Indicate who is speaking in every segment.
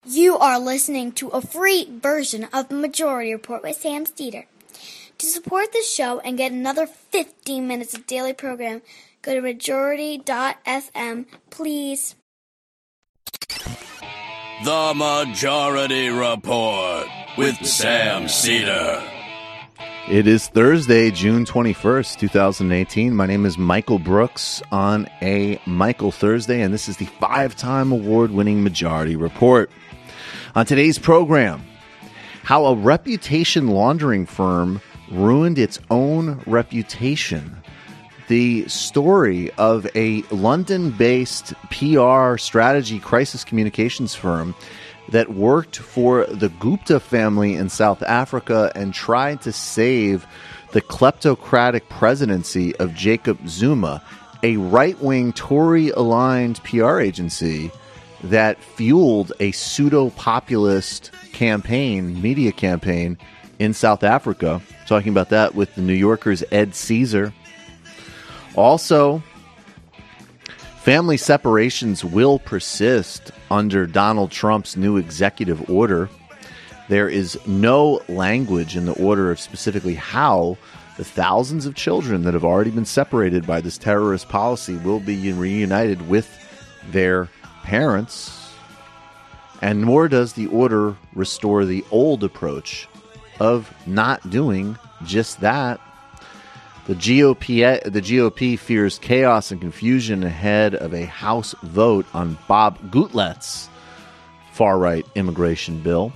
Speaker 1: You are listening to a free version of the Majority Report with Sam Steeder. To support this show and get another 15 minutes of daily program, go to majority.fm, please.
Speaker 2: The Majority Report with Sam Steeder.
Speaker 3: It is Thursday, June 21st, 2018. My name is Michael Brooks on a Michael Thursday, and this is the 5-time award-winning Majority Report. On today's program, how a reputation-laundering firm ruined its own reputation. The story of a London-based PR strategy crisis communications firm that worked for the Gupta family in South Africa and tried to save the kleptocratic presidency of Jacob Zuma, a right-wing Tory-aligned PR agency that fueled a pseudo-populist campaign, media campaign, in South Africa. Talking about that with the New Yorker's Ed Caesar. Also, family separations will persist under Donald Trump's new executive order. There is no language in the order of specifically how the thousands of children that have already been separated by this terrorist policy will be reunited with their parents. And nor does the order restore the old approach of not doing just that. The GOP fears chaos and confusion ahead of a House vote on Bob Gutlett's far-right immigration bill.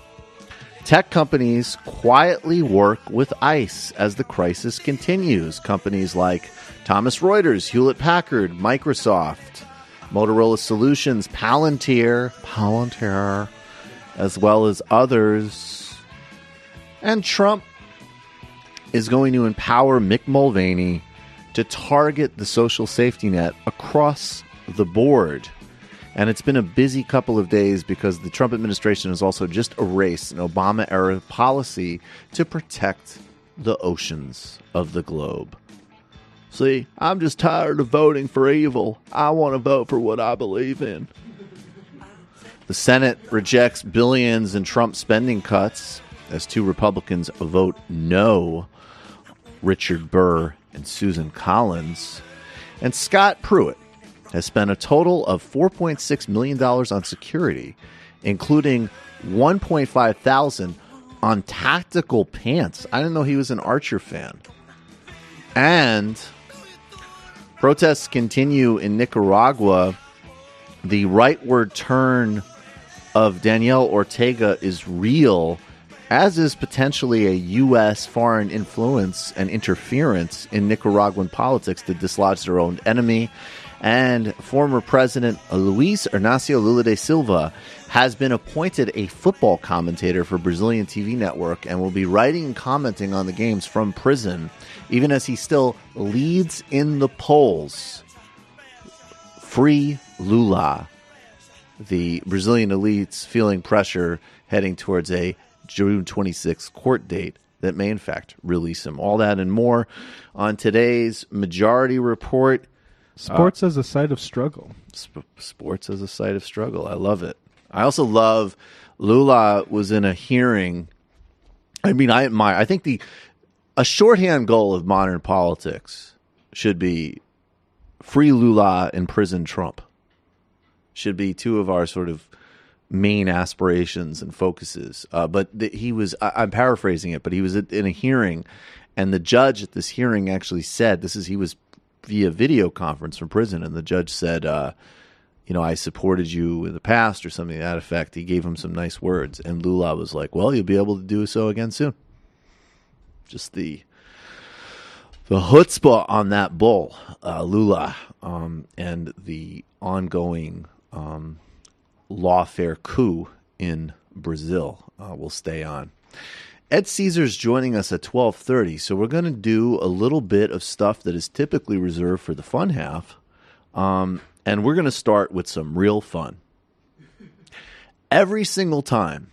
Speaker 3: Tech companies quietly work with ICE as the crisis continues. Companies like Thomson Reuters, Hewlett-Packard, Microsoft, Motorola Solutions, Palantir, as well as others. And Trump is going to empower Mick Mulvaney to target the social safety net across the board. And it's been a busy couple of days because the Trump administration has also just erased an Obama-era policy to protect the oceans of the globe. See, I'm just tired of voting for evil. I want to vote for what I believe in. The Senate rejects billions in Trump spending cuts as 2 Republicans vote no. Richard Burr and Susan Collins. And Scott Pruitt has spent a total of $4.6 million on security, including $1.5 thousand on tactical pants. I didn't know he was an Archer fan. And protests continue in Nicaragua. The rightward turn of Daniel Ortega is real, as is potentially a U.S. foreign influence and interference in Nicaraguan politics to dislodge their own enemy. And former President Luiz Inácio Lula da Silva has been appointed a football commentator for Brazilian TV network and will be writing and commenting on the games from prison, even as he still leads in the polls. Free Lula. The Brazilian elites feeling pressure heading towards a June 26th court date that may, in fact, release him. All that and more on today's Majority Report.
Speaker 4: Sports as a site of struggle.
Speaker 3: Sports as a site of struggle. I love it. I also love Lula was in a hearing. I mean, I think a shorthand goal of modern politics should be free Lula and prison Trump. Should be 2 of our sort of main aspirations and focuses. But he was, I'm paraphrasing it, but he was in a hearing, and the judge at this hearing actually said, he was via video conference from prison, and the judge said, I supported you in the past or something to that effect. He gave him some nice words, and Lula was like, well, you'll be able to do so again soon. Just the chutzpah on that bull, Lula, and the ongoing lawfare coup in Brazil will stay on. Ed Caesar's joining us at 12:30, so we're going to do a little bit of stuff that is typically reserved for the fun half, and we're going to start with some real fun. Every single time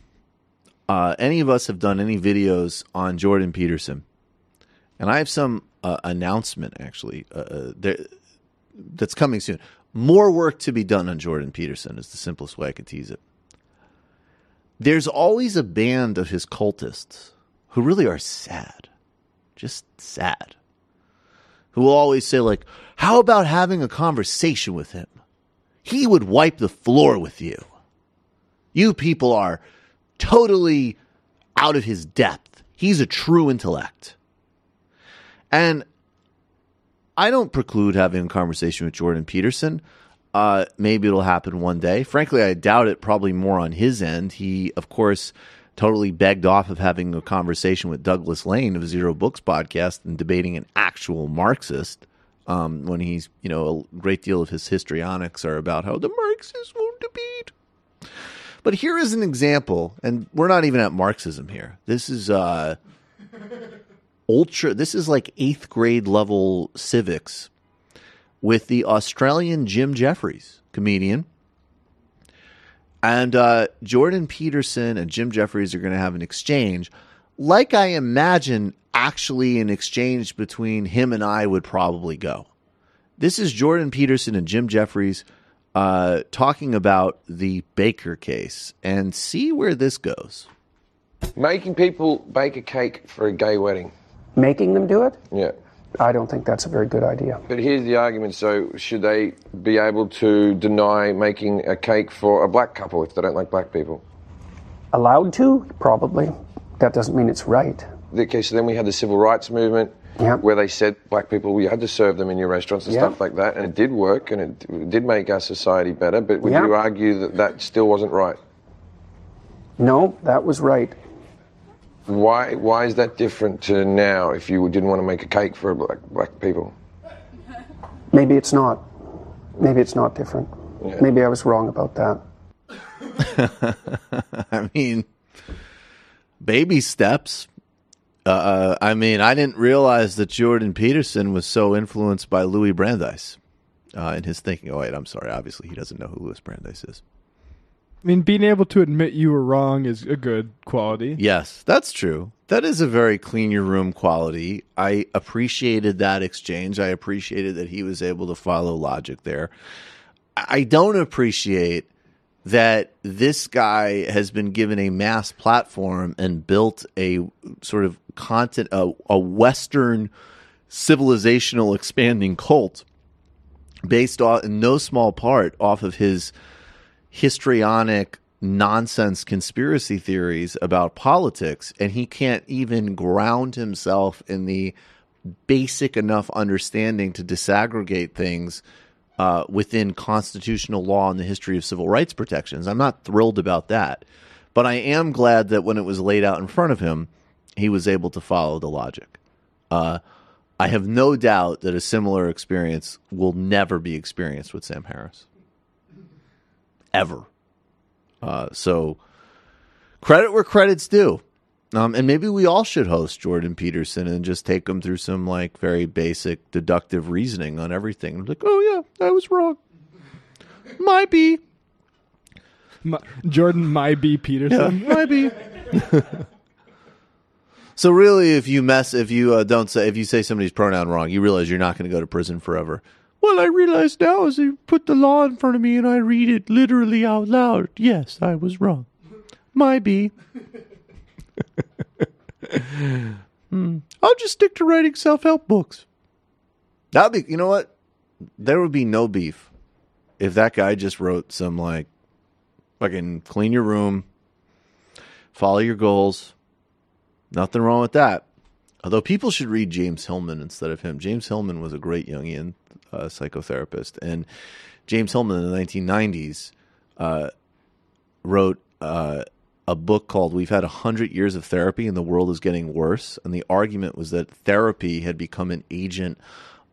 Speaker 3: any of us have done any videos on Jordan Peterson, and I have some announcement, actually, that's coming soon. More work to be done on Jordan Peterson is the simplest way I could tease it. there's always a band of his cultists who really are sad, just sad, who will always say, like, how about having a conversation with him? He would wipe the floor with you. You people are totally out of his depth. He's a true intellect. And I don't preclude having a conversation with Jordan Peterson. Maybe it'll happen one day. Frankly, I doubt it, probably more on his end. He, of course, totally begged off of having a conversation with Douglas Lane of Zero Books podcast and debating an actual Marxist when he's, a great deal of his histrionics are about how the Marxists won't debate. But here is an example, and we're not even at Marxism here. This is this is like 8th grade level civics with the Australian Jim Jeffries, comedian. And Jordan Peterson and Jim Jeffries are going to have an exchange, like I imagine actually an exchange between him and I would probably go. This is Jordan Peterson and Jim Jeffries talking about the Baker case, and see where this goes.
Speaker 5: Making people bake a cake for a gay wedding.
Speaker 6: Making them do it?
Speaker 5: Yeah.
Speaker 6: I don't think that's a very good idea.
Speaker 5: But here's the argument. So should they be able to deny making a cake for a black couple if they don't like black people?
Speaker 6: Allowed to? Probably. That doesn't mean it's right.
Speaker 5: Okay, so then we had the civil rights movement where they said black people, you had to serve them in your restaurants and stuff like that. And it did work and it did make our society better. But would you argue that that still wasn't right?
Speaker 6: No, that was right.
Speaker 5: Why is that different to now if you didn't want to make a cake for black people?
Speaker 6: Maybe it's not. Maybe it's not different. Yeah. Maybe I was wrong about that.
Speaker 3: I mean, baby steps. I didn't realize that Jordan Peterson was so influenced by Louis Brandeis in his thinking. Oh, wait, I'm sorry. Obviously, he doesn't know who Louis Brandeis is.
Speaker 4: I mean, being able to admit you were wrong is a good quality.
Speaker 3: Yes, that's true. That is a very clean your room quality. I appreciated that exchange. I appreciated that he was able to follow logic there. I don't appreciate that this guy has been given a mass platform and built a sort of content, a Western civilizational expanding cult based on, in no small part, off of his histrionic nonsense conspiracy theories about politics, and he can't even ground himself in the basic enough understanding to disaggregate things within constitutional law and the history of civil rights protections. I'm not thrilled about that, but I am glad that when it was laid out in front of him, he was able to follow the logic. I have no doubt that a similar experience will never be experienced with Sam Harris. Ever. So credit where credit's due. And maybe we all should host Jordan Peterson and just take him through some like very basic deductive reasoning on everything. Like, oh yeah, I was wrong. Might be.
Speaker 4: Jordan might be Peterson.
Speaker 3: Yeah, might be. So really, if you say somebody's pronoun wrong, you realize you're not going to go to prison forever. Well, I realize now as I put the law in front of me and I read it literally out loud. Yes, I was wrong. Might be. I'll just stick to writing self-help books. That'd be, you know what? There would be no beef if that guy just wrote some like fucking clean your room, follow your goals. Nothing wrong with that. Although people should read James Hillman instead of him. James Hillman was a great Jungian psychotherapist. And James Hillman in the 1990s wrote a book called We've Had 100 Years of Therapy and the World is Getting Worse. And the argument was that therapy had become an agent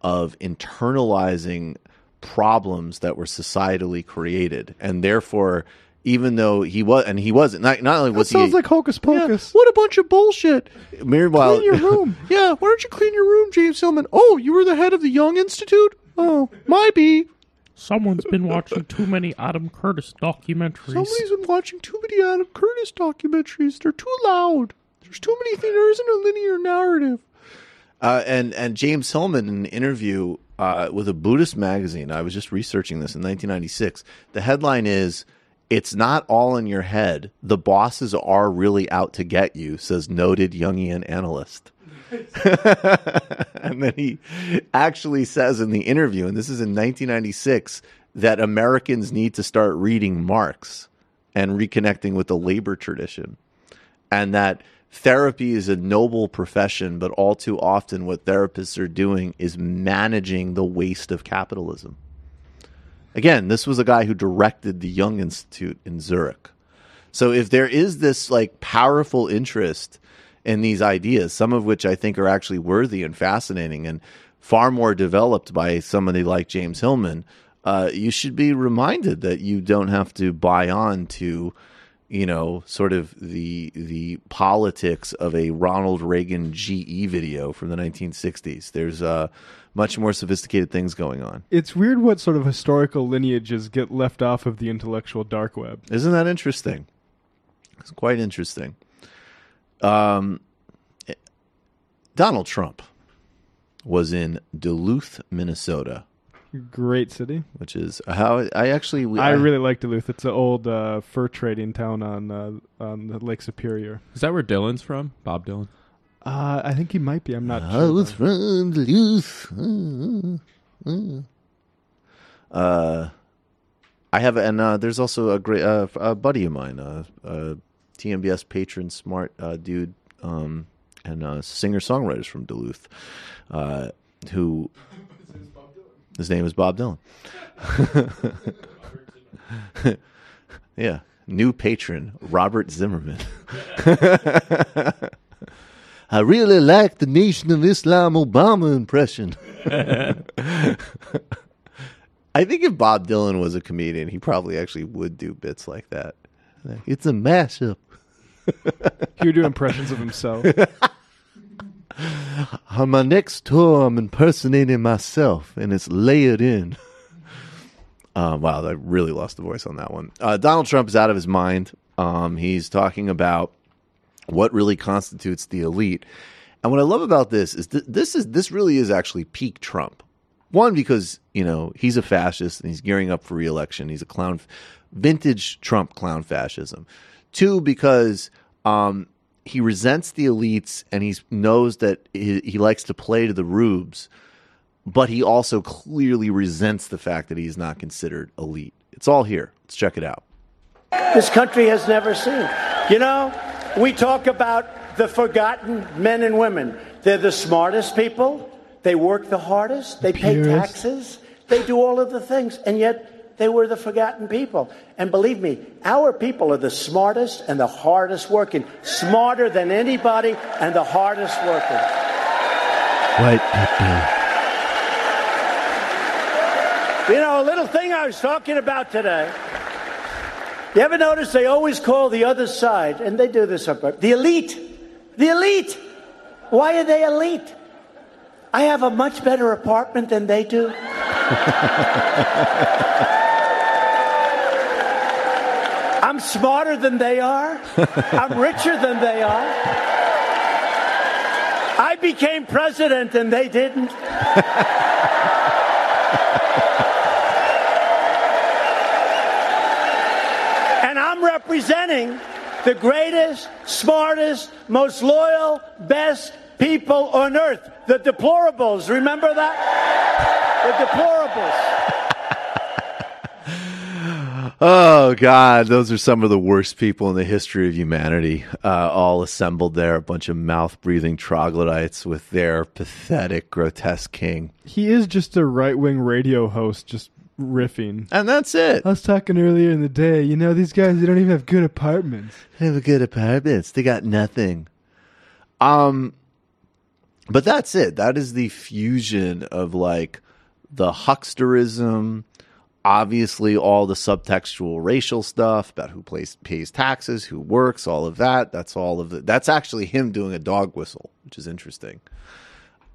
Speaker 3: of internalizing problems that were societally created. And therefore, even though he wasn't, not only was he...
Speaker 4: sounds like hocus pocus.
Speaker 3: Yeah, what a bunch of bullshit. Meanwhile,
Speaker 4: clean your room.
Speaker 3: Yeah, why don't you clean your room, James Hillman? Oh, you were the head of the Young Institute? Oh, might be.
Speaker 7: Someone's been watching too many Adam Curtis documentaries.
Speaker 3: Somebody's been watching too many Adam Curtis documentaries. They're too loud. There's too many things. There isn't a linear narrative. And James Hillman, in an interview with a Buddhist magazine, I was just researching this in 1996. The headline is, It's not all in your head. The bosses are really out to get you, says noted Jungian analyst. And then he actually says in the interview, and this is in 1996, that Americans need to start reading Marx and reconnecting with the labor tradition, and that therapy is a noble profession, but all too often what therapists are doing is managing the waste of capitalism. Again, this was a guy who directed the Young Institute in Zurich. So if there is this like powerful interest in these ideas, some of which I think are actually worthy and fascinating and far more developed by somebody like James Hillman, you should be reminded that you don't have to buy on to, you know, sort of the politics of a Ronald Reagan GE video from the 1960s. There's much more sophisticated things going on.
Speaker 4: It's weird what sort of historical lineages get left off of the intellectual dark web.
Speaker 3: Isn't that interesting? It's quite interesting. Donald Trump was in Duluth, Minnesota.
Speaker 4: Great city.
Speaker 3: Which is how I
Speaker 4: really like Duluth. It's an old fur trading town on the Lake Superior.
Speaker 8: Is that where Dylan's from? Bob Dylan?
Speaker 4: I think he might be. I'm not sure.
Speaker 3: I was from Duluth. I have, and there's also a great a buddy of mine, TMBS patron, smart dude, and singer-songwriters from Duluth, who his name is Bob Dylan. Yeah, new patron Robert Zimmerman. I really like the Nation of Islam Obama impression. I think if Bob Dylan was a comedian, he probably actually would do bits like that. It's a mashup.
Speaker 4: He would do impressions of himself.
Speaker 3: On my next tour, I'm impersonating myself, and it's layered in. Wow, I really lost the voice on that one. Donald Trump is out of his mind. He's talking about what really constitutes the elite. And what I love about this is this really is actually peak Trump. One, because, you know, he's a fascist and he's gearing up for re-election. He's a clown, vintage Trump clown fascism. Two, because he resents the elites and he knows that he likes to play to the rubes, but he also clearly resents the fact that he's not considered elite. It's all here. Let's check it out.
Speaker 9: This country has never seen. You know, we talk about the forgotten men and women. They're the smartest people. They work the hardest. They pay taxes. They do all of the things. And yet they were the forgotten people. And believe me, our people are the smartest and the hardest working. Smarter than anybody and the hardest working.
Speaker 3: White people.
Speaker 9: You know, a little thing I was talking about today. You ever notice they always call the other side, and they do this, the elite. The elite. Why are they elite? I have a much better apartment than they do. I'm smarter than they are. I'm richer than they are. I became president and they didn't. And I'm representing the greatest, smartest, most loyal, best people on earth. The deplorables. Remember that? The deplorables.
Speaker 3: Oh, God. Those are some of the worst people in the history of humanity, all assembled there. A bunch of mouth-breathing troglodytes with their pathetic, grotesque king.
Speaker 4: He is just a right-wing radio host, just riffing.
Speaker 3: And that's it.
Speaker 4: I was talking earlier in the day. You know, these guys, they don't even have good apartments.
Speaker 3: They have good apartments. They got nothing. But that's it. That is the fusion of, like, the hucksterism, obviously all the subtextual racial stuff about who pays taxes, who works, all of that. That's actually him doing a dog whistle, which is interesting.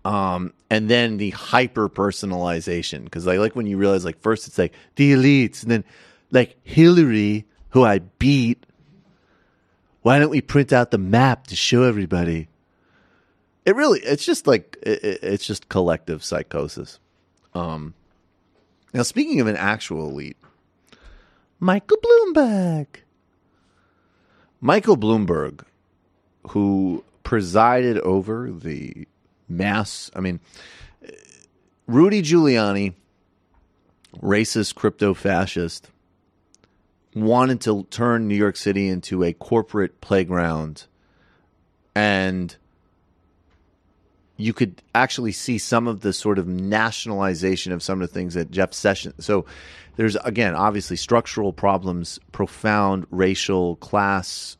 Speaker 3: And then the hyper personalization, because I like when you realize, like, first it's like the elites, and then like Hillary, who I beat. Why don't we print out the map to show everybody? It's just like it's just collective psychosis. Now, speaking of an actual elite, Michael Bloomberg. Michael Bloomberg, who presided over the mass, Rudy Giuliani, racist crypto fascist, wanted to turn New York City into a corporate playground, and you could actually see some of the sort of nationalization of some of the things that Jeff Sessions. So there's, again, obviously structural problems, profound racial, class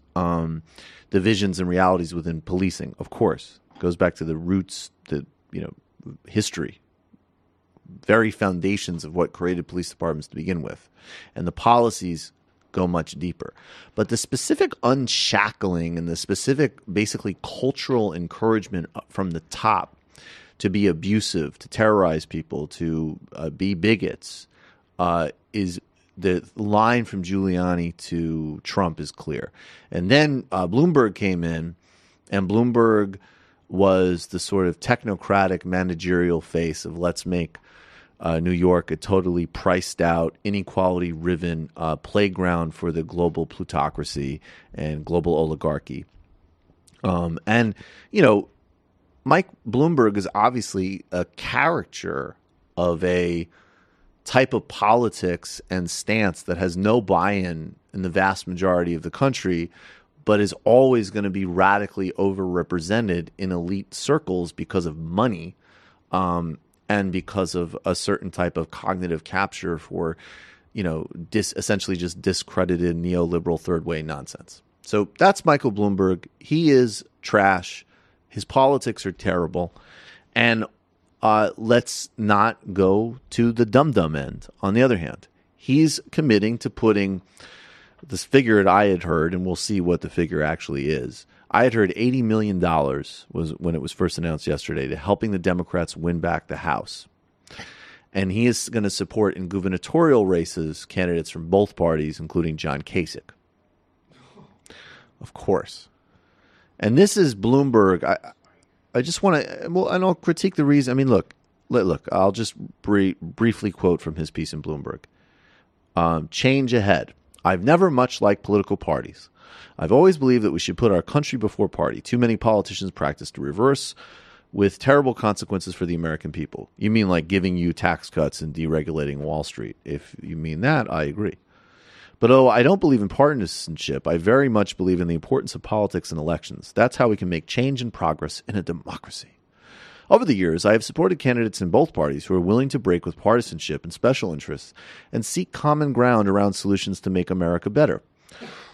Speaker 3: divisions and realities within policing, of course. It goes back to the roots, history, very foundations of what created police departments to begin with. And the policies go much deeper. But the specific unshackling and the specific, basically, cultural encouragement from the top to be abusive, to terrorize people, to be bigots, is the line from Giuliani to Trump is clear. And then Bloomberg came in, and Bloomberg was the sort of technocratic managerial face of let's make New York a totally priced out, inequality-riven playground for the global plutocracy and global oligarchy. And, Mike Bloomberg is obviously a caricature of a type of politics and stance that has no buy-in in the vast majority of the country, but is always going to be radically overrepresented in elite circles because of money, and because of a certain type of cognitive capture for, essentially just discredited neoliberal third way nonsense. So that's Michael Bloomberg. He is trash. His politics are terrible. And let's not go to the dum-dum end. On the other hand, he's committing to putting this figure that I had heard, and we'll see what the figure actually is. I had heard $80 million was when it was first announced yesterday to helping the Democrats win back the House. And he is going to support in gubernatorial races candidates from both parties, including John Kasich. Of course. And this is Bloomberg. I just want to, and I'll critique the reason. Look, I'll just briefly quote from his piece in Bloomberg. Change ahead. I've never much liked political parties. I've always believed that we should put our country before party. Too many politicians practice the reverse with terrible consequences for the American people. You mean like giving you tax cuts and deregulating Wall Street? If you mean that, I agree. But although I don't believe in partisanship, I very much believe in the importance of politics and elections. That's how we can make change and progress in a democracy. Over the years, I have supported candidates in both parties who are willing to break with partisanship and special interests and seek common ground around solutions to make America better.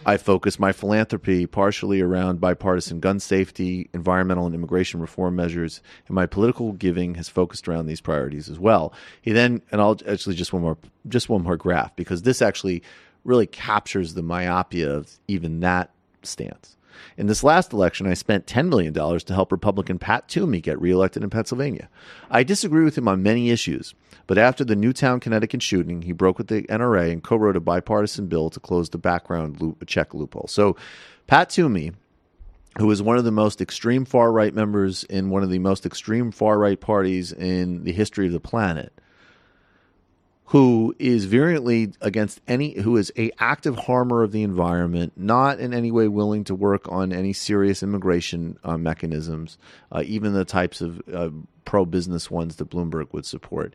Speaker 3: I focus my philanthropy partially around bipartisan gun safety, environmental and immigration reform measures, and my political giving has focused around these priorities as well. He then, and I'll actually just one more graph, because this actually really captures the myopia of even that stance. In this last election, I spent $10 million to help Republican Pat Toomey get reelected in Pennsylvania. I disagree with him on many issues, but after the Newtown, Connecticut shooting, he broke with the NRA and co-wrote a bipartisan bill to close the background check loophole. So Pat Toomey, who is one of the most extreme far-right members in one of the most extreme far-right parties in the history of the planet, who is virulently against who is an active harmer of the environment, not in any way willing to work on any serious immigration mechanisms, even the types of pro-business ones that Bloomberg would support,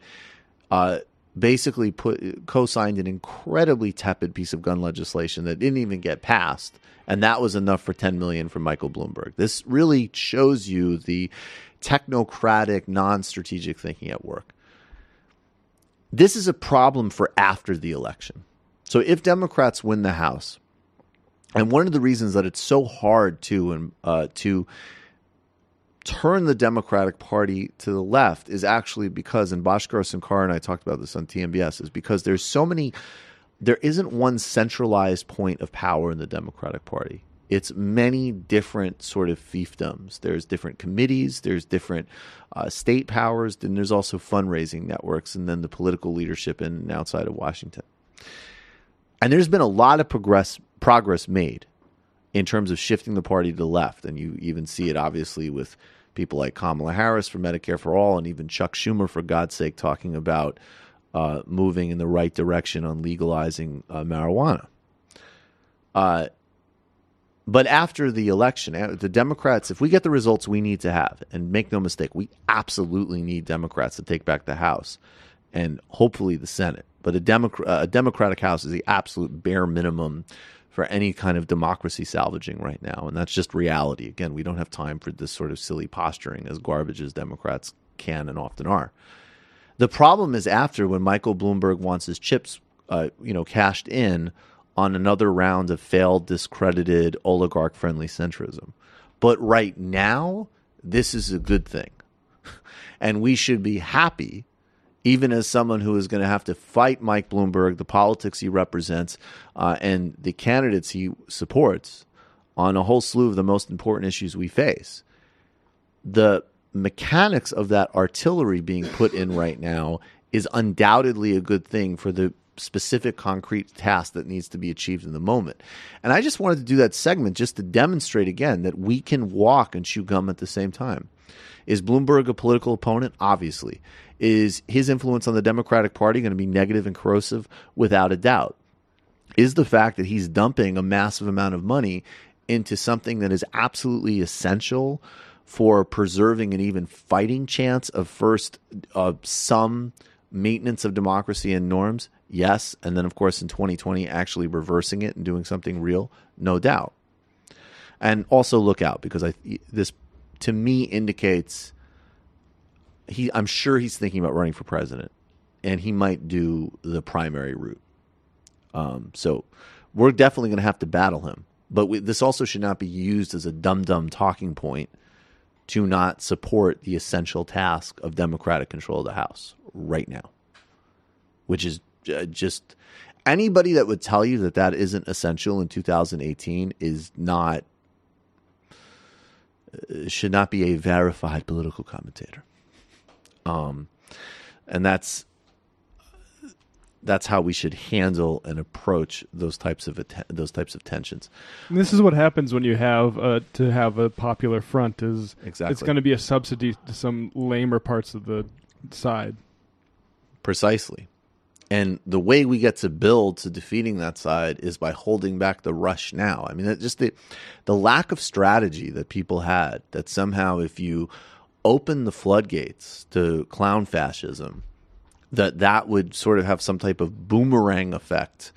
Speaker 3: basically co-signed an incredibly tepid piece of gun legislation that didn't even get passed, and that was enough for $10 million from Michael Bloomberg. This really shows you the technocratic, non-strategic thinking at work. This is a problem for after the election. So if Democrats win the House, and one of the reasons that it's so hard to turn the Democratic Party to the left is actually because, and Bhaskar Sankar and I talked about this on TNBS, is because there isn't one centralized point of power in the Democratic Party. It's many different sort of fiefdoms. There's different committees, there's different state powers, and there's also fundraising networks, and then the political leadership in and outside of Washington. And there's been a lot of progress made in terms of shifting the party to the left. And you even see it obviously with people like Kamala Harris for Medicare for All, and even Chuck Schumer, for God's sake, talking about moving in the right direction on legalizing marijuana. But after the election, the Democrats, if we get the results we need to have, and make no mistake, we absolutely need Democrats to take back the House and hopefully the Senate. But a Democratic House is the absolute bare minimum for any kind of democracy salvaging right now. And that's just reality. Again, we don't have time for this sort of silly posturing, as garbage as Democrats can and often are. The problem is after, when Michael Bloomberg wants his chips cashed in on another round of failed, discredited, oligarch-friendly centrism. But right now, this is a good thing. And we should be happy, even as someone who is going to have to fight Mike Bloomberg, the politics he represents, and the candidates he supports on a whole slew of the most important issues we face. The mechanics of that artillery being put in right now is undoubtedly a good thing for the specific concrete task that needs to be achieved in the moment. And I just wanted to do that segment just to demonstrate again that we can walk and chew gum at the same time. Is Bloomberg a political opponent? Obviously. Is his influence on the Democratic Party going to be negative and corrosive? Without a doubt. Is the fact that he's dumping a massive amount of money into something that is absolutely essential for preserving an even fighting chance of first some maintenance of democracy and norms? Yes. And then, of course, in 2020, actually reversing it and doing something real? No doubt. And also look out, because this, to me, indicates I'm sure he's thinking about running for president, and he might do the primary route. So we're definitely going to have to battle him. But this also should not be used as a dum-dum talking point to not support the essential task of Democratic control of the House right now, which is just anybody that would tell you that that isn't essential in 2018 is not should not be a verified political commentator. And that's how we should handle and approach those types of tensions.
Speaker 4: And this is what happens when you have to have a popular front. Is
Speaker 3: exactly.
Speaker 4: It's going to be a subsidy to some lamer parts of the side.
Speaker 3: Precisely. And the way we get to build to defeating that side is by holding back the rush now. I mean, just the lack of strategy that people had, that somehow if you open the floodgates to clown fascism, that would sort of have some type of boomerang effect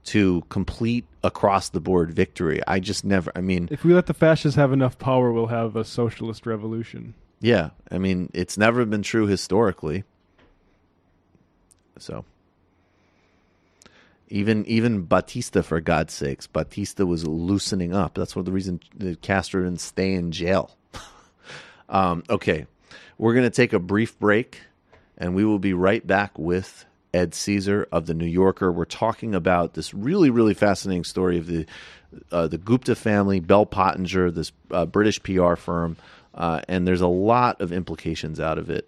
Speaker 3: to complete across-the-board victory. If
Speaker 4: we let the fascists have enough power, we'll have a socialist revolution.
Speaker 3: Yeah. I mean, it's never been true historically. So even Batista, for God's sakes, Batista was loosening up. That's one of the reasons Castro didn't stay in jail. Okay, we're going to take a brief break, and we will be right back with Ed Caesar of the New Yorker. We're talking about this really, really fascinating story of the Gupta family, Bell Pottinger, this British PR firm, and there's a lot of implications out of it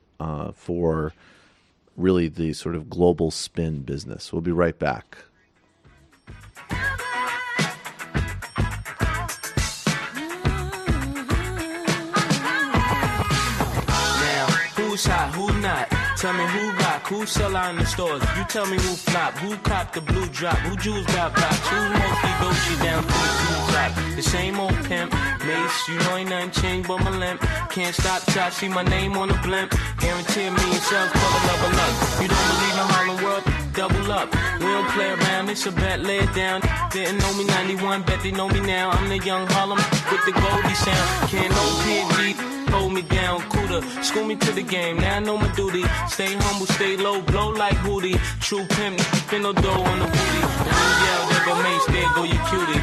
Speaker 3: for really the sort of global spin business. We'll be right back.
Speaker 10: Now, who's hot, who not? Tell me who rock, who sell out in the stores. You tell me who flop, who cop the blue drop, who Jews got blocks, who mostly Gucci down to the blue drop. The same old pimp, Mace, you know ain't nothing changed but my limp. Can't stop till I see my name on the blimp. Guarantee a million sales, double up. You don't believe in Harlem World? Double up. We don't play around, it's a bet, lay it down. Didn't know me 91, bet they know me now. I'm the young Harlem with the Goldie sound. Can't no PhD hold me down, cooler. School me to the game, now I know my duty. Stay humble, stay low, blow like Hootie. True pimp, spin no dough on the booty. Yeah, there go Mace, there go you cutie.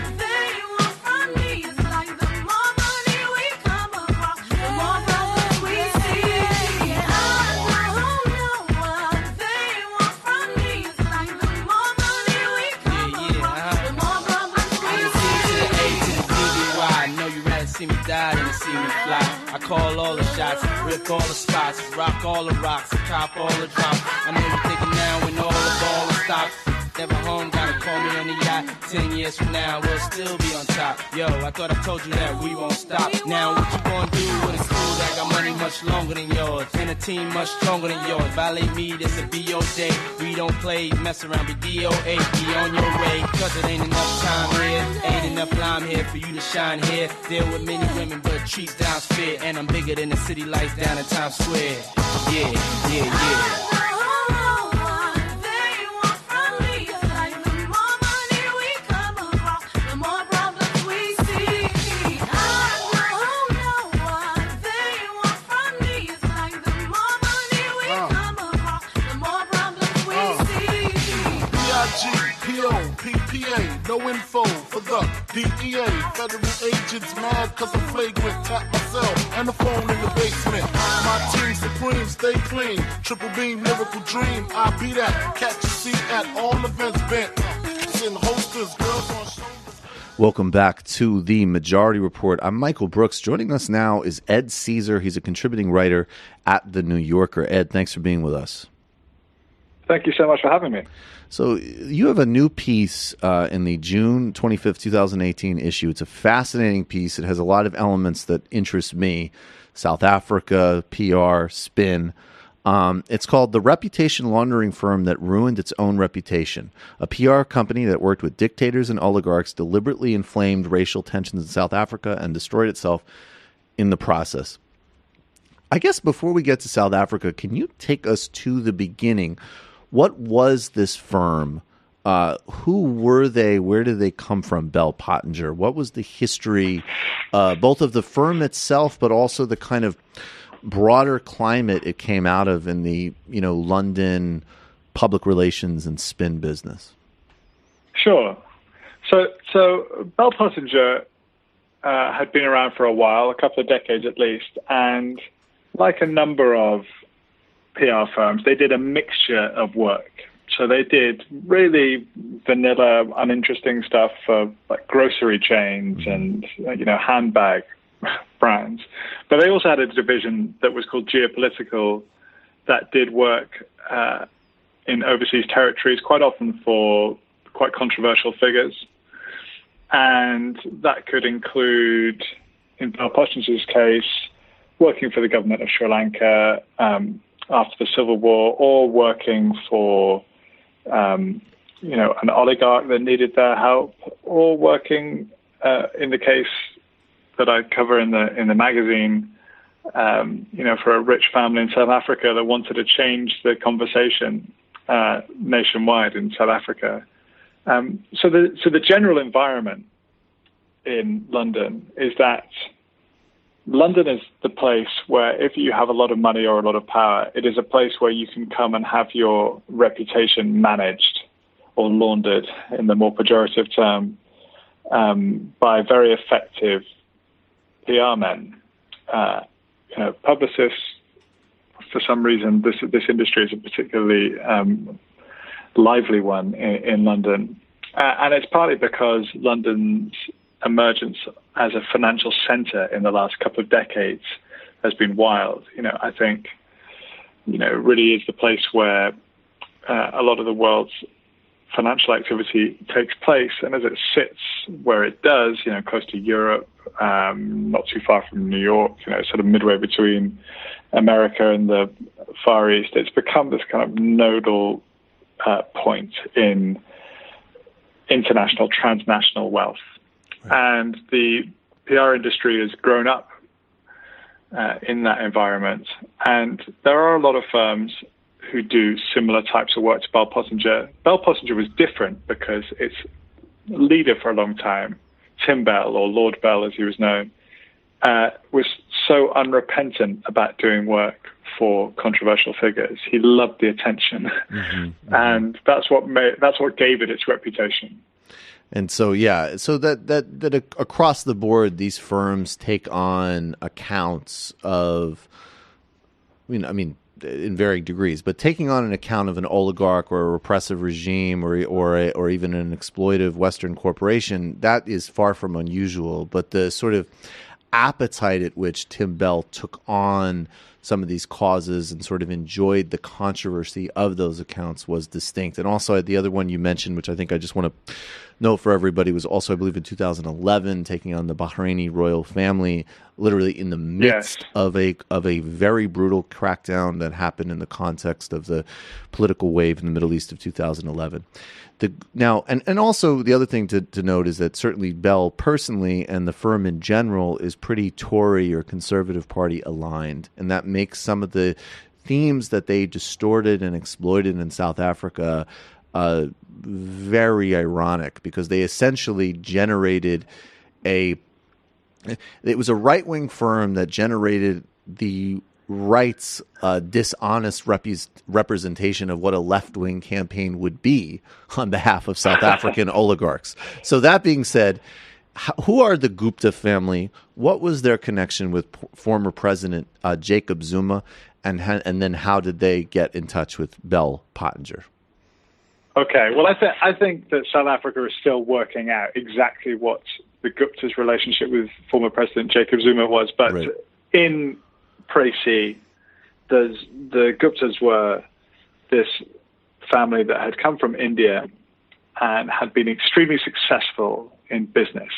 Speaker 10: See me die and see me fly. I call all the shots, rip all the spots, rock all the rocks, cop all the drops. I know you're thinking now when all the ball stops. Never home, gotta call me on the yacht. 10 years from now, we'll still be on top. Yo, I thought I told you that we won't stop. Now what you gonna do with a school that got money much longer than yours, and a team much stronger than yours? Violate me, this a BO day. We don't play, mess around, be DOA. Be on your way, cause it ain't enough time here. Ain't enough lime here for you to shine here. Deal with many women, but treat down's fair. And I'm bigger than the city lights down in Times Square. Yeah, yeah, yeah.
Speaker 11: PPA, no info for the DEA. Federal agents mad cause I'm flagrant. Tap myself and the phone in the basement. My team supreme, stay clean. Triple beam, lyrical dream. I be that. Catch a seat at all events bent. Send holsters, girls on shoulders.
Speaker 3: Welcome back to the Majority Report. I'm Michael Brooks. Joining us now is Ed Caesar. He's a contributing writer at The New Yorker. Ed, thanks for being with us.
Speaker 12: Thank you so much for having me.
Speaker 3: So you have a new piece in the June 25th, 2018 issue. It's a fascinating piece. It has a lot of elements that interest me. South Africa, PR, spin. It's called The Reputation-Laundering Firm That Ruined Its Own Reputation. A PR company that worked with dictators and oligarchs deliberately inflamed racial tensions in South Africa and destroyed itself in the process. I guess before we get to South Africa, can you take us to the beginning? What was this firm? Who were they? Where did they come from, Bell Pottinger? What was the history, both of the firm itself, but also the kind of broader climate it came out of in the, London public relations and spin business?
Speaker 12: Sure. So Bell Pottinger had been around for a while, a couple of decades at least, and like a number of PR firms, they did a mixture of work. So they did really vanilla, uninteresting stuff for like grocery chains and handbag brands. But they also had a division that was called geopolitical that did work in overseas territories, quite often for quite controversial figures. And that could include, in Bell Pottinger's case, working for the government of Sri Lanka after the Civil War, or working for, an oligarch that needed their help, or working in the case that I cover in the magazine, for a rich family in South Africa that wanted to change the conversation nationwide in South Africa. So the general environment in London is that London is the place where if you have a lot of money or a lot of power, it is a place where you can come and have your reputation managed or laundered, in the more pejorative term, by very effective PR men. Publicists, for some reason, this industry is a particularly lively one in London. And it's partly because London's emergence as a financial center in the last couple of decades has been wild. I think, it really is the place where a lot of the world's financial activity takes place. And as it sits where it does, close to Europe, not too far from New York, sort of midway between America and the Far East, it's become this kind of nodal point in international, transnational wealth. And the PR industry has grown up in that environment. And there are a lot of firms who do similar types of work to Bell Pottinger. Bell Pottinger was different because its leader for a long time, Tim Bell, or Lord Bell as he was known, was so unrepentant about doing work for controversial figures. He loved the attention. And that's what gave it its reputation.
Speaker 3: And so, so that across the board, these firms take on accounts of, in varying degrees, but taking on an account of an oligarch or a repressive regime or even an exploitive Western corporation, that is far from unusual. But the sort of appetite at which Tim Bell took on some of these causes and sort of enjoyed the controversy of those accounts was distinct. And also the other one you mentioned, which I think I just want to note for everybody, was also, I believe, in 2011, taking on the Bahraini royal family, literally in the midst of a very brutal crackdown that happened in the context of the political wave in the Middle East of 2011. And also the other thing to note is that certainly Bell personally and the firm in general is pretty Tory or Conservative Party aligned, and that makes some of the themes that they distorted and exploited in South Africa very ironic, because they essentially generated it was a right-wing firm that generated the right's dishonest representation of what a left-wing campaign would be on behalf of South African oligarchs. So that being said, who are the Gupta family? What was their connection with former President Jacob Zuma? And then how did they get in touch with Bell Pottinger?
Speaker 12: Okay, well, I think that South Africa is still working out exactly what the Gupta's relationship with former President Jacob Zuma was. But in Précis, the Guptas were this family that had come from India and had been extremely successful in business.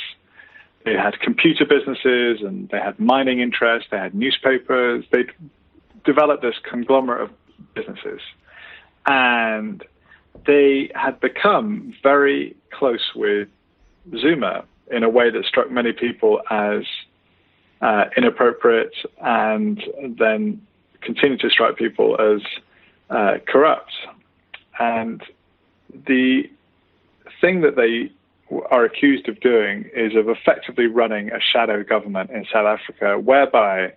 Speaker 12: They had computer businesses and they had mining interests, they had newspapers, they'd developed this conglomerate of businesses. And they had become very close with Zuma in a way that struck many people as inappropriate, and then continued to strike people as corrupt. And the thing that they are accused of doing is of effectively running a shadow government in South Africa, whereby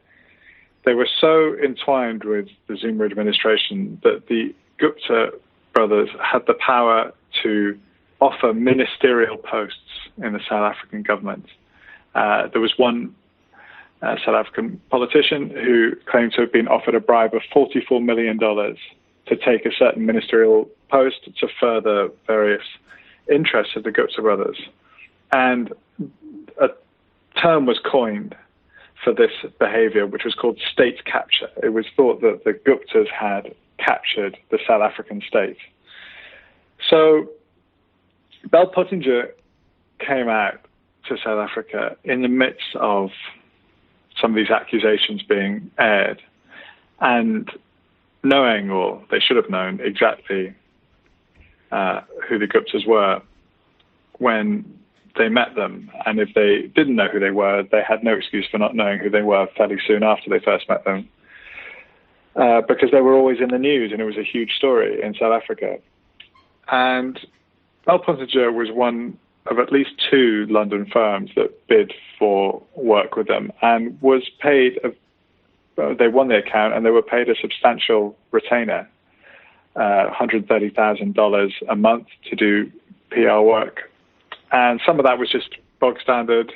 Speaker 12: they were so entwined with the Zuma administration that the Gupta brothers had the power to offer ministerial posts in the South African government. There was one South African politician who claimed to have been offered a bribe of $44 million to take a certain ministerial post to further various interests of the Gupta brothers. And a term was coined for this behavior, which was called state capture. It was thought that the Guptas had captured the South African state. So Bell Pottinger came out to South Africa in the midst of some of these accusations being aired, and knowing, or they should have known, exactly who the Guptas were when they met them. And if they didn't know who they were, they had no excuse for not knowing who they were fairly soon after they first met them, because they were always in the news and it was a huge story in South Africa. And Bell Pottinger was one of at least two London firms that bid for work with them and was paid, they won the account and they were paid a substantial retainer, $130,000 a month to do PR work. And some of that was just bog standard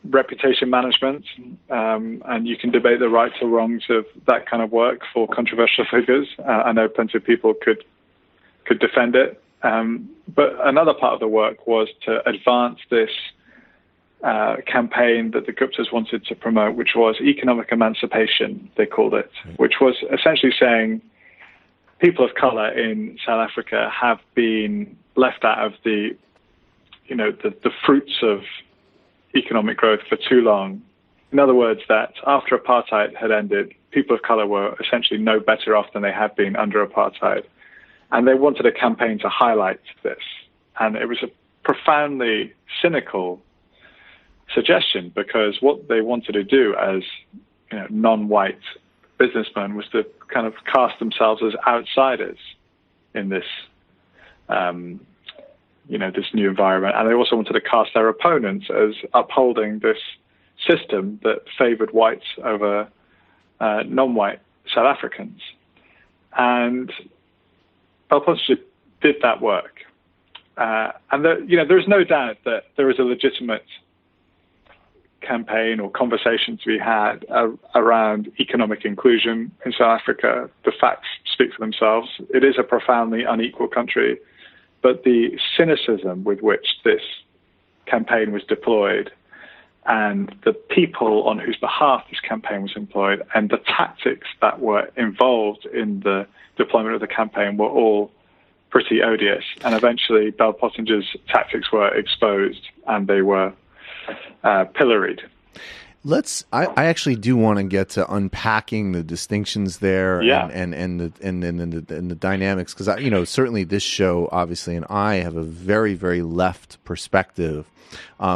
Speaker 12: reputation management, and you can debate the rights or wrongs of that kind of work for controversial figures. I know plenty of people could defend it. But another part of the work was to advance this campaign that the Guptas wanted to promote, which was economic emancipation, they called it, which was essentially saying people of color in South Africa have been left out of the fruits of economic growth for too long. In other words, that after apartheid had ended, people of color were essentially no better off than they had been under apartheid. And they wanted a campaign to highlight this. And it was a profoundly cynical suggestion, because what they wanted to do as non-white businessmen was to kind of cast themselves as outsiders in this this new environment. And they also wanted to cast their opponents as upholding this system that favored whites over non-white South Africans. And Bell Pottinger did that work. And there's no doubt that there is a legitimate campaign or conversation to be had around economic inclusion in South Africa. The facts speak for themselves. It is a profoundly unequal country, but the cynicism with which this campaign was deployed and the people on whose behalf this campaign was employed and the tactics that were involved in the deployment of the campaign were all pretty odious. And eventually Bell Pottinger's tactics were exposed and they were pilloried.
Speaker 3: I actually do want to get to unpacking the distinctions there and the dynamics, because certainly this show obviously and I have a very, very left perspective,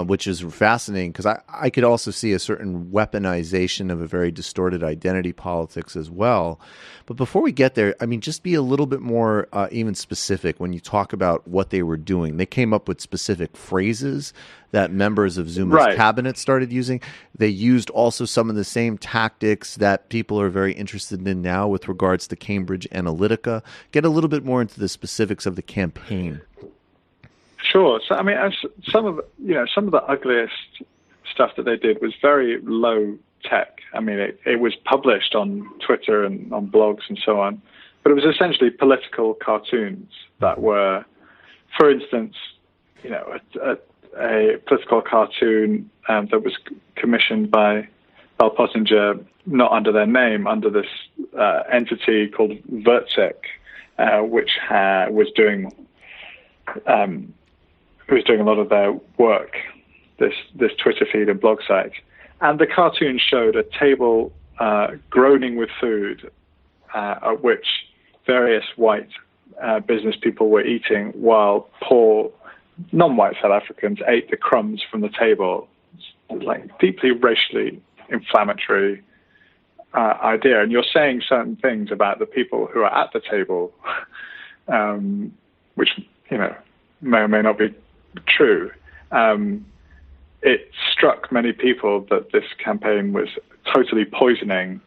Speaker 3: which is fascinating because I could also see a certain weaponization of a very distorted identity politics as well. But before we get there, I mean, just be a little bit more even specific when you talk about what they were doing. They came up with specific phrases that members of Zuma's cabinet started using. They used also some of the same tactics that people are very interested in now with regards to Cambridge Analytica. Get a little bit more into the specifics of the campaign.
Speaker 12: Sure. So, I mean, some of the ugliest stuff that they did was very low tech. I mean, it was published on Twitter and on blogs and so on, but it was essentially political cartoons that were, for instance, a political cartoon that was commissioned by Bell Pottinger, not under their name, under this entity called Vertsec, which was doing a lot of their work, this Twitter feed and blog site. And the cartoon showed a table groaning with food, at which various white business people were eating, while poor non-white South Africans ate the crumbs from the table. Like deeply racially inflammatory idea. And you're saying certain things about the people who are at the table, which may or may not be true. It struck many people that this campaign was totally poisoning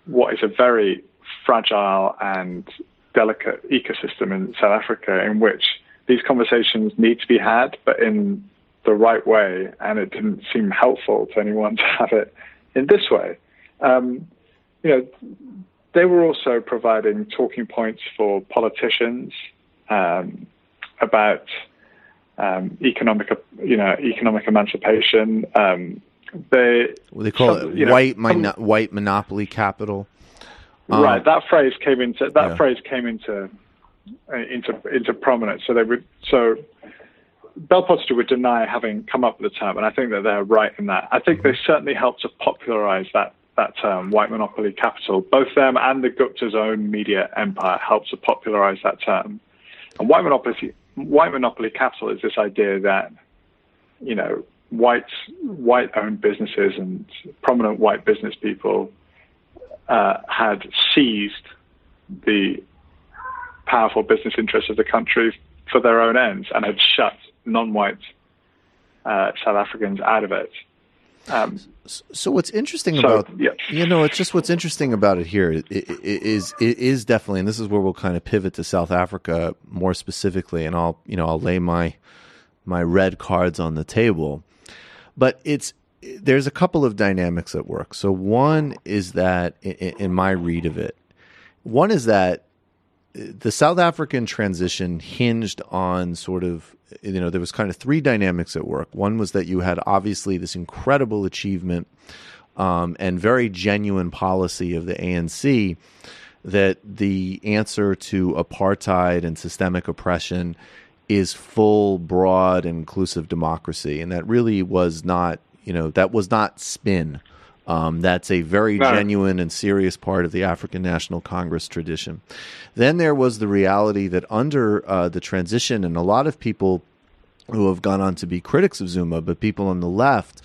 Speaker 12: what is a very fragile and delicate ecosystem in South Africa, in which these conversations need to be had, but in the right way. And it didn't seem helpful to anyone to have it in this way. They were also providing talking points for politicians about economic emancipation.
Speaker 3: They call it white monopoly capital.
Speaker 12: Right. That phrase came into prominence. So Bell Pottinger would deny having come up with the term, and I think that they're right in that. I think they certainly helped to popularize that term, white monopoly capital. Both them and the Gupta's own media empire helped to popularize that term. And white monopoly capital is this idea that, white-owned businesses and prominent white business people had seized the powerful business interests of the country for their own ends and had shut non-white South Africans out of it.
Speaker 3: So what's interesting about it's just what's interesting about it here is definitely, and this is where we'll kind of pivot to South Africa more specifically, and I'll lay my red cards on the table, but there's a couple of dynamics at work. So one is that in my read of it, one is that the South African transition hinged on sort of, there was kind of three dynamics at work. One was that you had obviously this incredible achievement and very genuine policy of the ANC that the answer to apartheid and systemic oppression is full, broad, and inclusive democracy. And that really was not, that was not spin. That's a very genuine and serious part of the African National Congress tradition. Then there was the reality that under the transition, and a lot of people who have gone on to be critics of Zuma, but people on the left,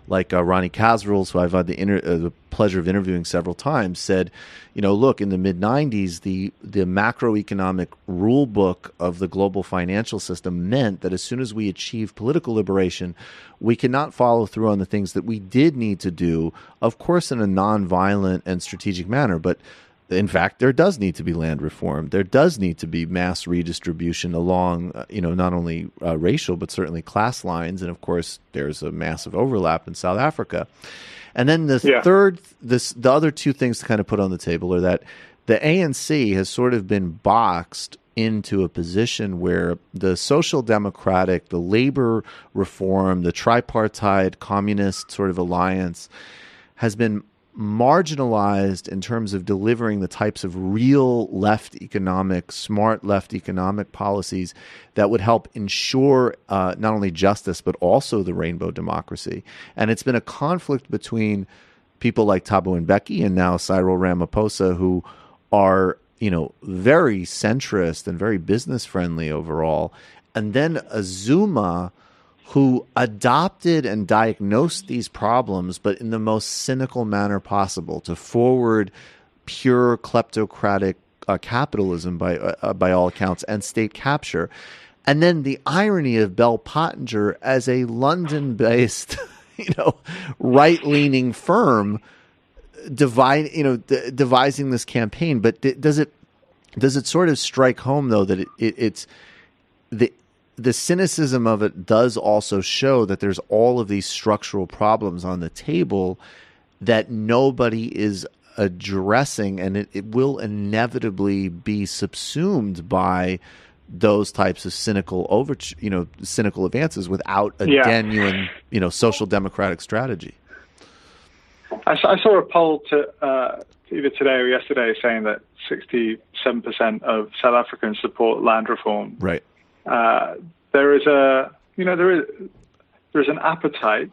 Speaker 3: like Ronnie Casrils, who I've had the pleasure of interviewing several times, said, look, in the mid-'90s, the macroeconomic rule book of the global financial system meant that as soon as we achieved political liberation, we cannot follow through on the things that we did need to do, of course, in a nonviolent and strategic manner. But in fact, there does need to be land reform. There does need to be mass redistribution along, not only racial, but certainly class lines. And of course, there's a massive overlap in South Africa. And then the other two things to kind of put on the table are that the ANC has sort of been boxed into a position where the social democratic, the labor reform, the tripartite communist sort of alliance has been marginalized in terms of delivering the types of real smart left economic policies that would help ensure not only justice, but also the rainbow democracy. And it's been a conflict between people like Thabo Mbeki and now Cyril Ramaphosa, who are, very centrist and very business friendly overall. And then a Zuma who adopted and diagnosed these problems, but in the most cynical manner possible, to forward pure kleptocratic capitalism by all accounts and state capture. And then the irony of Bell Pottinger as a London-based, right-leaning firm devising this campaign. But does it sort of strike home, though, that it's the cynicism of it does also show that there's all of these structural problems on the table that nobody is addressing, and it will inevitably be subsumed by those types of cynical advances without a genuine, social democratic strategy.
Speaker 12: I saw a poll either today or yesterday saying that 67% of South Africans support land reform.
Speaker 3: Right.
Speaker 12: There is an appetite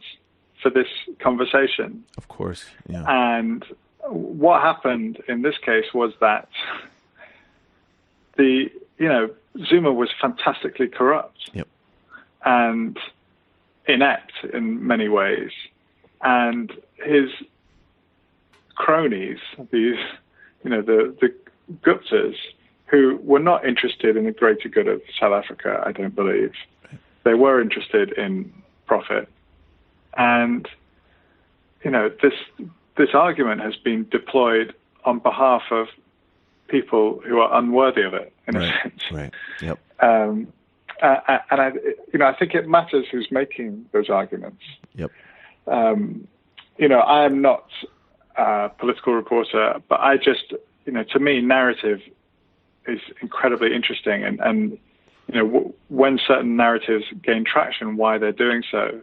Speaker 12: for this conversation.
Speaker 3: Of course, yeah.
Speaker 12: And what happened in this case was that Zuma was fantastically corrupt and inept in many ways, and his cronies, the Guptas, who were not interested in the greater good of South Africa, I don't believe. They were interested in profit. And, this argument has been deployed on behalf of people who are unworthy of it, in a sense.
Speaker 3: Right, yep.
Speaker 12: And I think it matters who's making those arguments.
Speaker 3: Yep.
Speaker 12: I am not a political reporter, but I just, to me, narrative is incredibly interesting, and when certain narratives gain traction, why they're doing so.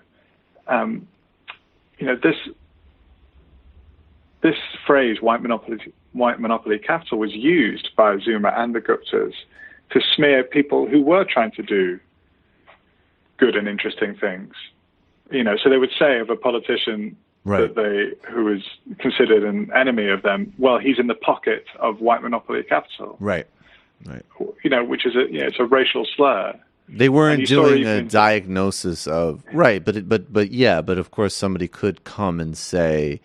Speaker 12: This phrase "white monopoly capital" was used by Zuma and the Guptas to smear people who were trying to do good and interesting things. So they would say of a politician who is considered an enemy of them, well, he's in the pocket of white monopoly capital.
Speaker 3: Right.
Speaker 12: Which is it's a racial slur.
Speaker 3: They weren't doing a diagnosis of but of course somebody could come and say,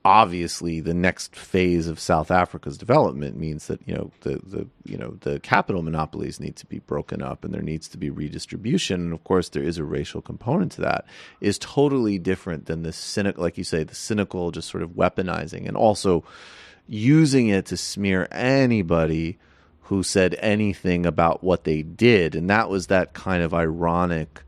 Speaker 3: obviously the next phase of South Africa's development means that the capital monopolies need to be broken up and there needs to be redistribution, and of course there is a racial component to that. Is totally different than the cynical, like you say, the cynical just sort of weaponizing and also using it to smear anybody who said anything about what they did. And that was that kind of ironic,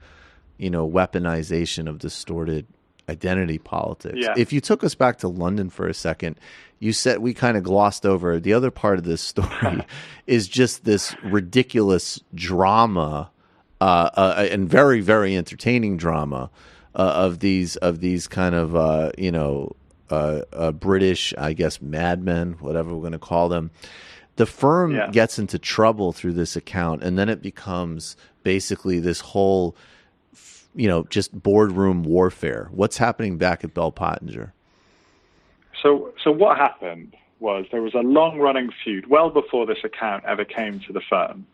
Speaker 3: weaponization of distorted identity politics.
Speaker 12: Yeah.
Speaker 3: If you took us back to London for a second, you said we kind of glossed over the other part of this story is just this ridiculous drama and very, very entertaining drama of these kind of, British, I guess, madmen, whatever we're going to call them. The firm gets into trouble through this account, and then it becomes basically this whole, just boardroom warfare. What's happening back at Bell Pottinger?
Speaker 12: So what happened was there was a long-running feud, well before this account ever came to the firm,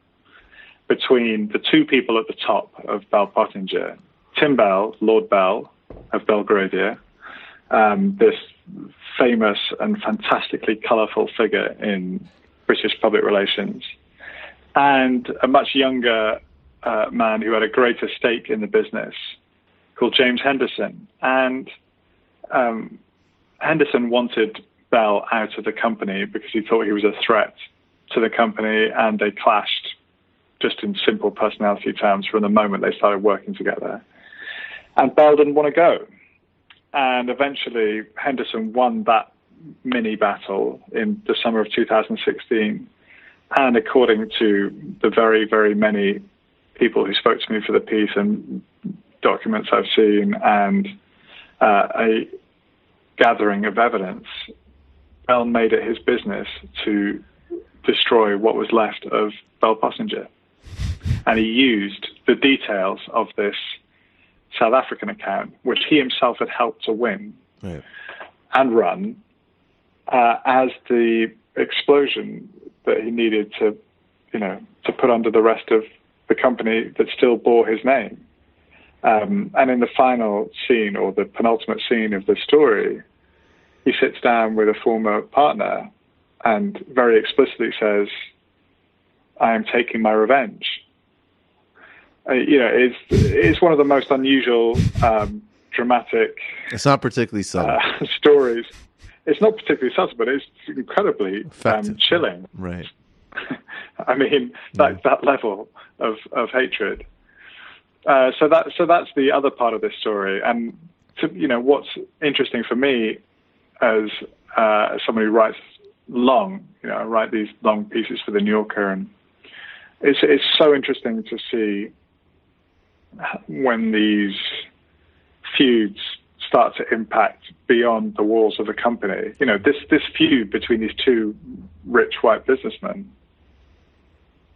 Speaker 12: between the two people at the top of Bell Pottinger, Tim Bell, Lord Bell of Belgravia, this famous and fantastically colourful figure in British public relations, and a much younger man who had a greater stake in the business called James Henderson. And Henderson wanted Bell out of the company because he thought he was a threat to the company, and they clashed just in simple personality terms from the moment they started working together. And Bell didn't want to go. And eventually Henderson won that mini battle in the summer of 2016 And according to the very, very many people who spoke to me for the piece and documents I've seen and a gathering of evidence, Bell made it his business to destroy what was left of Bell Pottinger. And he used the details of this South African account, which he himself had helped to win and run, as the explosion that he needed to put under the rest of the company that still bore his name. And in the final scene, or the penultimate scene of the story, he sits down with a former partner and very explicitly says, "I am taking my revenge." It's one of the most unusual, dramatic.
Speaker 3: It's not particularly subtle.
Speaker 12: Stories. It's not particularly subtle, but it's incredibly chilling.
Speaker 3: Right.
Speaker 12: I mean, that level of hatred. So that's the other part of this story. And what's interesting for me as someone who writes I write these long pieces for the New Yorker, and it's so interesting to see when these feuds start to impact beyond the walls of a company. This feud between these two rich white businessmen,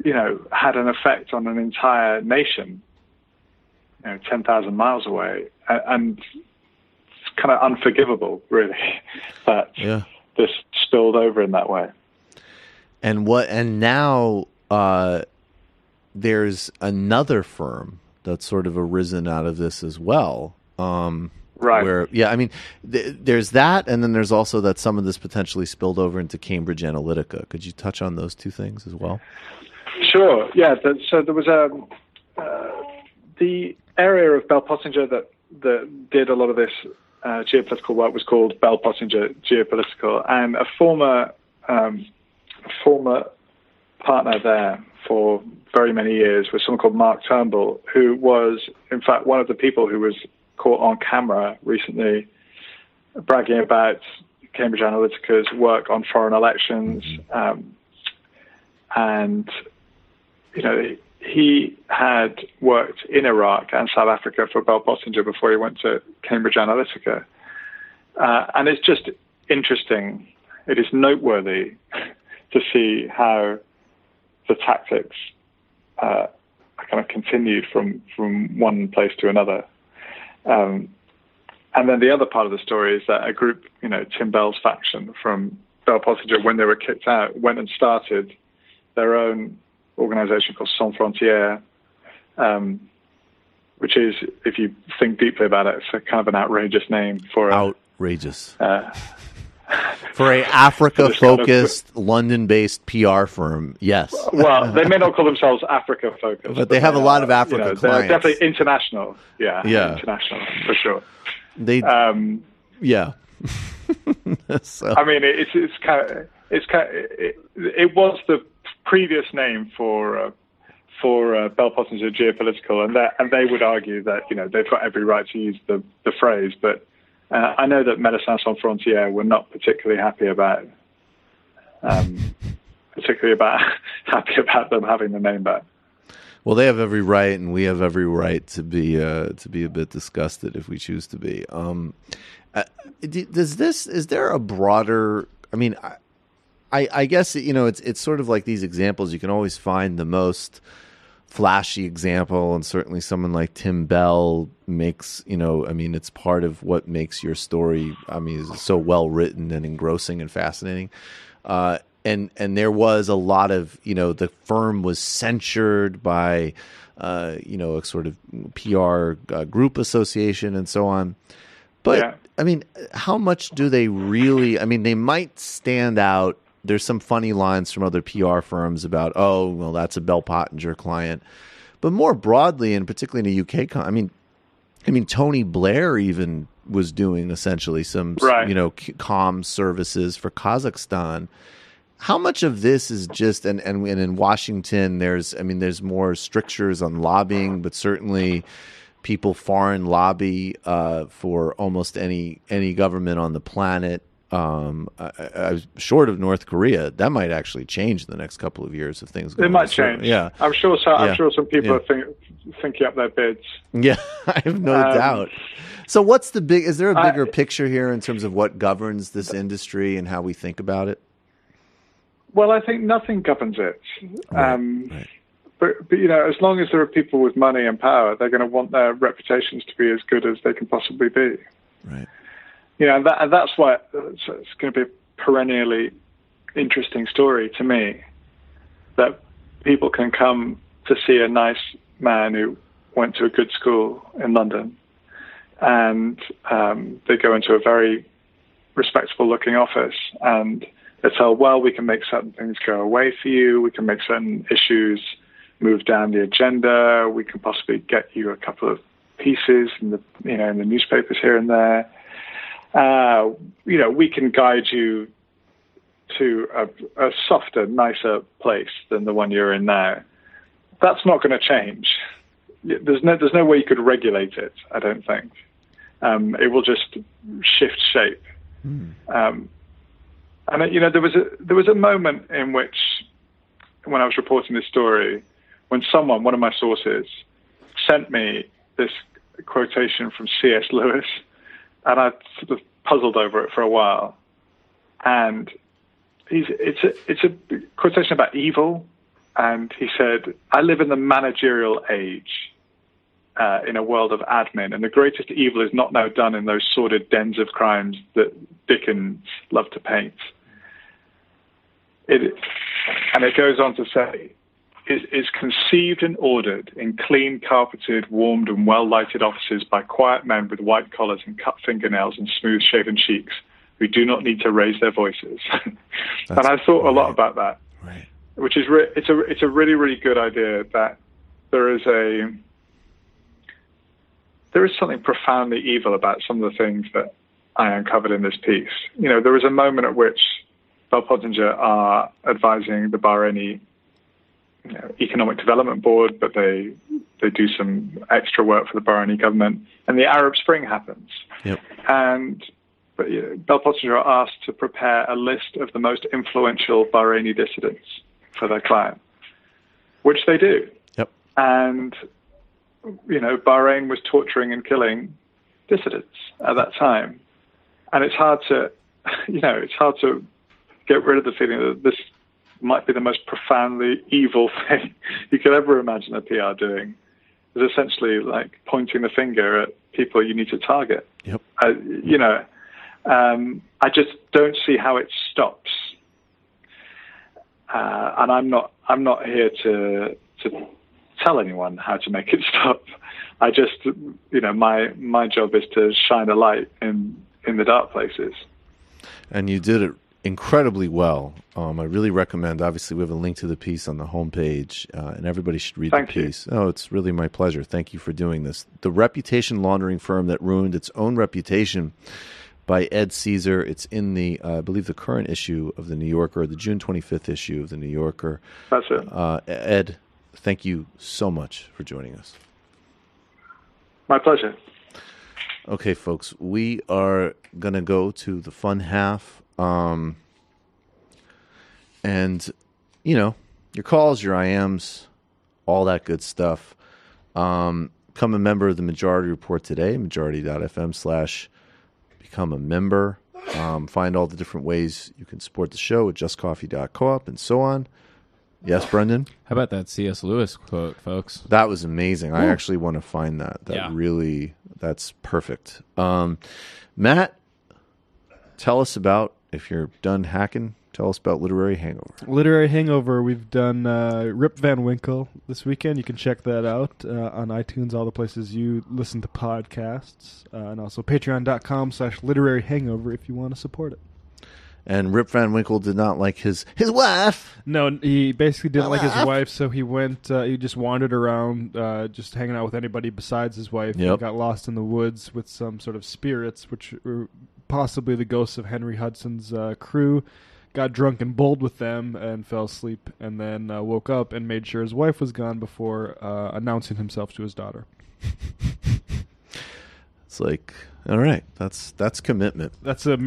Speaker 12: had an effect on an entire nation, 10,000 miles away, and it's kind of unforgivable, really, that this spilled over in that way.
Speaker 3: And now there's another firm that's sort of arisen out of this as well.
Speaker 12: Right.
Speaker 3: Where, there's that, and then there's also that some of this potentially spilled over into Cambridge Analytica. Could you touch on those two things as well?
Speaker 12: Sure. Yeah. So there was the area of Bell Pottinger that did a lot of this geopolitical work was called Bell Pottinger Geopolitical, and a former partner there for very many years was someone called Mark Turnbull, who was, in fact, one of the people who was caught on camera recently bragging about Cambridge Analytica's work on foreign elections. And, he had worked in Iraq and South Africa for Bell Pottinger before he went to Cambridge Analytica. And it's just interesting. It is noteworthy to see how the tactics are kind of continued from one place to another. And then the other part of the story is that a group, Tim Bell's faction from Bell Pottinger, when they were kicked out, went and started their own organization called Sans Frontières, which is, if you think deeply about it, it's a kind of an outrageous name for
Speaker 3: outrageous. For a Africa-focused, London-based PR firm, yes.
Speaker 12: Well, they may not call themselves Africa-focused.
Speaker 3: But they have a lot of Africa clients.
Speaker 12: They're definitely international. Yeah, international, for sure.
Speaker 3: So.
Speaker 12: I mean, it was the previous name for Bell Pottinger Geopolitical, and they would argue that they've got every right to use the phrase, but I know that Médecins Sans Frontières were not particularly happy about them having the name back.
Speaker 3: Well, they have every right, and we have every right to be a bit disgusted if we choose to be. Is there a broader? I mean, I guess it's sort of like these examples. You can always find the most flashy example, and certainly someone like Tim Bell makes, it's part of what makes your story, is so well written and engrossing and fascinating. And there was a lot of, the firm was censured by, a sort of PR group association and so on. But, how much do they really, they might stand out. There's some funny lines from other PR firms about, that's a Bell Pottinger client. But more broadly, and particularly in the UK, Tony Blair even was doing essentially some, comm services for Kazakhstan. How much of this is just, and in Washington, there's more strictures on lobbying, but certainly people foreign lobby for almost any government on the planet. Short of North Korea, that might actually change in the next couple of years if things go.
Speaker 12: It might change.
Speaker 3: Yeah,
Speaker 12: I'm sure. I'm sure some people are thinking up their bids.
Speaker 3: Yeah, I have no doubt. So, what's the big? Is there a bigger picture here in terms of what governs this industry and how we think about it?
Speaker 12: Well, I think nothing governs it.
Speaker 3: Right.
Speaker 12: But as long as there are people with money and power, they're going to want their reputations to be as good as they can possibly be.
Speaker 3: Right.
Speaker 12: And that's why it's going to be a perennially interesting story to me, that people can come to see a nice man who went to a good school in London, and they go into a very respectable-looking office, and they tell, well, we can make certain things go away for you, we can make certain issues move down the agenda, we can possibly get you a couple of pieces in the newspapers here and there. We can guide you to a softer, nicer place than the one you're in now. That's not going to change. There's no way you could regulate it, I don't think. It will just shift shape. And there was a moment in which, when I was reporting this story, when one of my sources, sent me this quotation from C.S. Lewis, and I sort of puzzled over it for a while. And it's a quotation about evil, and he said, "I live in the managerial age, in a world of admin, and the greatest evil is not now done in those sordid dens of crimes that Dickens loved to paint." And it goes on to say, is conceived and ordered in clean, carpeted, warmed, and well-lighted offices by quiet men with white collars and cut fingernails and smooth-shaven cheeks who do not need to raise their voices. And I thought a lot about that, which is it's a really, really good idea that there is something profoundly evil about some of the things that I uncovered in this piece. There was a moment at which Bell Pottinger are advising the Bahraini Economic Development Board, but they do some extra work for the Bahraini government, and the Arab Spring happens.
Speaker 3: Yep.
Speaker 12: But Bell Pottinger are asked to prepare a list of the most influential Bahraini dissidents for their client, which they do.
Speaker 3: Yep.
Speaker 12: And Bahrain was torturing and killing dissidents at that time, and it's hard to get rid of the feeling that this might be the most profoundly evil thing you could ever imagine a PR doing. It's essentially like pointing the finger at people you need to target.
Speaker 3: Yep.
Speaker 12: I just don't see how it stops. And I'm not here to tell anyone how to make it stop. I just, my job is to shine a light in the dark places.
Speaker 3: And you did it incredibly well. I really recommend. Obviously, we have a link to the piece on the homepage, and everybody should read the piece. Oh, it's really my pleasure. Thank you for doing this. The Reputation-Laundering firm that ruined its own reputation, by Ed Caesar. It's in the, I believe, the current issue of the New Yorker, the June 25th issue of the New Yorker.
Speaker 12: That's it.
Speaker 3: Ed, thank you so much for joining us.
Speaker 12: My pleasure.
Speaker 3: Okay, folks, we are going to go to the fun half. And, your calls, your IMs, all that good stuff. Become a member of the Majority Report today, majority.fm/become a member. Find all the different ways you can support the show at justcoffee.coop and so on. Yes, Brendan?
Speaker 8: How about that C.S. Lewis quote, folks?
Speaker 3: That was amazing. Ooh. I actually want to find that. That's perfect. Matt, tell us about, if you're done hacking, tell us about Literary Hangover.
Speaker 4: Literary Hangover, we've done Rip Van Winkle this weekend. You can check that out on iTunes, all the places you listen to podcasts, and also patreon.com/literary hangover if you want to support it.
Speaker 3: And Rip Van Winkle did not like his wife.
Speaker 4: No, he basically didn't like his wife, so he went. He just wandered around, just hanging out with anybody besides his wife.
Speaker 3: Yep.
Speaker 4: He got lost in the woods with some sort of spirits, which were possibly the ghosts of Henry Hudson's crew. Got drunk and bowled with them and fell asleep, and then woke up and made sure his wife was gone before announcing himself to his daughter.
Speaker 3: It's like, all right, that's commitment.
Speaker 4: That's a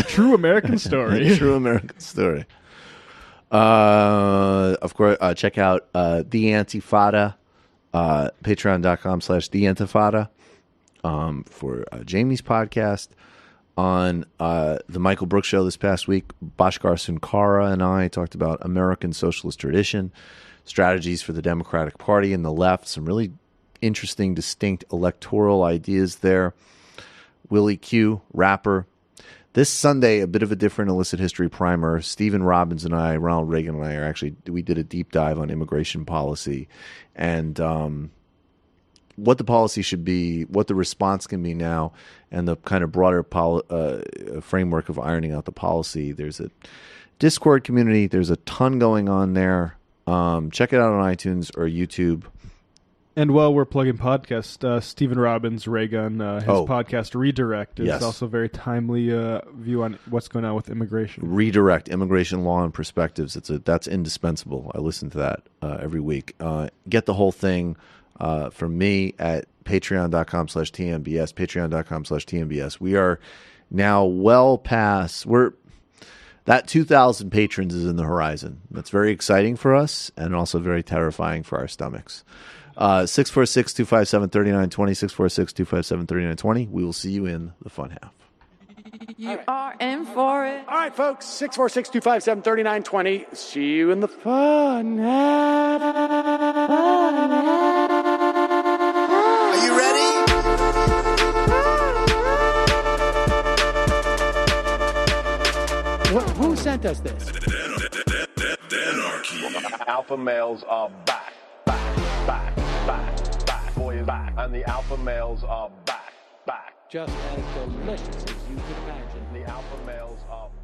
Speaker 4: true American story.
Speaker 3: True American story. Of course, check out The Antifada, patreon.com/The Antifada, for Jamie's podcast. On the Michael Brooks Show this past week, Bhaskar Sunkara and I talked about American socialist tradition, strategies for the Democratic Party and the left, some really interesting, distinct electoral ideas there. Willie Q, rapper. This Sunday, a bit of a different illicit history primer. Stephen Robbins and I, Ronald Reagan and I, we did a deep dive on immigration policy and what the policy should be, what the response can be now, and the kind of broader framework of ironing out the policy. There's a Discord community. There's a ton going on there. Check it out on iTunes or YouTube.
Speaker 4: And while we're plugging podcasts, Stephen Robbins, Reagan, his podcast Redirect is also a very timely view on what's going on with immigration. Redirect,
Speaker 3: Immigration Law and Perspectives. That's indispensable. I listen to that every week. Get the whole thing from me at patreon.com/TNBS, patreon.com/TNBS. We are now well past, that 2,000 patrons is in the horizon. That's very exciting for us and also very terrifying for our stomachs. 646-257-3920, 646-257-3920. We will see you in the fun half.
Speaker 13: You are in for it. All right, folks, 646-257-3920. See you in the fun half.
Speaker 14: Are you ready?
Speaker 13: Who sent us this?
Speaker 14: Anarchy. Alpha males are back. Boy is back. And the alpha males are back.
Speaker 13: Just as delicious as you can imagine.
Speaker 14: The alpha males are back.